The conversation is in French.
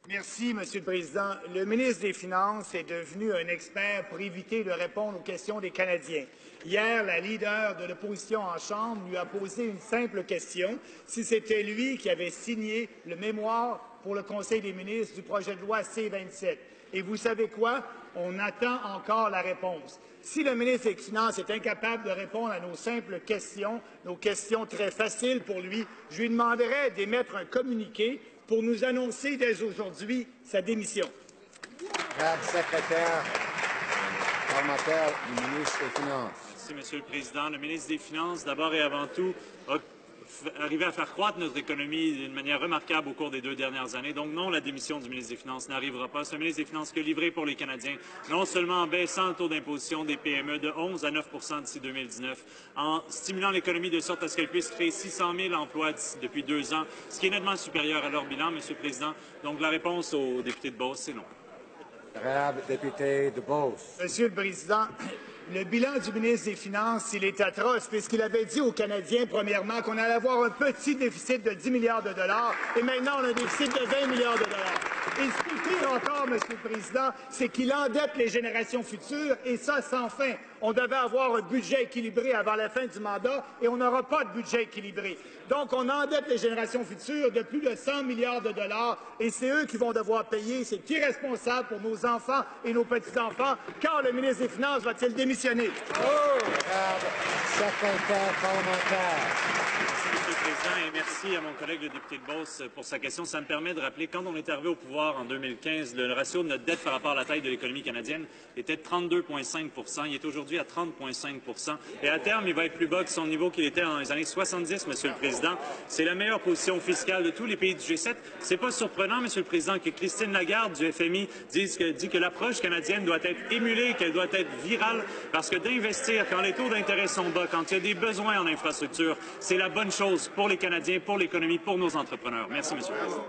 Merci, Monsieur le Président. Le ministre des Finances est devenu un expert pour éviter de répondre aux questions des Canadiens. Hier, la leader de l'opposition en Chambre lui a posé une simple question. Si c'était lui qui avait signé le mémoire pour le Conseil des ministres du projet de loi C-27. Et vous savez quoi? On attend encore la réponse. Si le ministre des Finances est incapable de répondre à nos simples questions, nos questions très faciles pour lui, je lui demanderai d'émettre un communiqué pour nous annoncer dès aujourd'hui sa démission. Madame secrétaire parlementaire du ministre des Finances. Merci, Monsieur le Président. Le ministre des Finances, d'abord et avant tout, a arrivé à faire croître notre économie d'une manière remarquable au cours des 2 dernières années. Donc non, la démission du ministre des Finances n'arrivera pas. C'est un ministre des Finances qui a livré pour les Canadiens, non seulement en baissant le taux d'imposition des PME de 11 à 9 d'ici 2019, en stimulant l'économie de sorte à ce qu'elle puisse créer 600 000 emplois depuis 2 ans, ce qui est nettement supérieur à leur bilan, Monsieur le Président. Donc la réponse au député de Beauce, c'est non. Honorable député de Beauce. Monsieur le Président, le bilan du ministre des Finances, il est atroce, puisqu'il avait dit aux Canadiens, premièrement, qu'on allait avoir un petit déficit de 10 milliards de dollars, et maintenant on a un déficit de 20 milliards de dollars. Et ce qui est pire encore, Monsieur le Président, c'est qu'il endette les générations futures, et ça sans fin. On devait avoir un budget équilibré avant la fin du mandat, et on n'aura pas de budget équilibré. Donc, on endette les générations futures de plus de 100 milliards de dollars, et c'est eux qui vont devoir payer. C'est irresponsable pour nos enfants et nos petits-enfants. Quand le ministre des Finances va-t-il démissionner? Honorable secrétaire parlementaire. Monsieur le Président, et merci à mon collègue le député de Beauce pour sa question. Ça me permet de rappeler, quand on est arrivé au pouvoir en 2015, le ratio de notre dette par rapport à la taille de l'économie canadienne était de 32,5 %. Il est aujourd'hui à 30,5 %. Et à terme, il va être plus bas que son niveau qu'il était dans les années 70, Monsieur le Président. C'est la meilleure position fiscale de tous les pays du G7. C'est pas surprenant, Monsieur le Président, que Christine Lagarde du FMI dit que l'approche canadienne doit être émulée, qu'elle doit être virale, parce que d'investir quand les taux d'intérêt sont bas, quand il y a des besoins en infrastructure, c'est la bonne chose pour les Canadiens, pour l'économie, pour nos entrepreneurs. Merci, Monsieur le Président.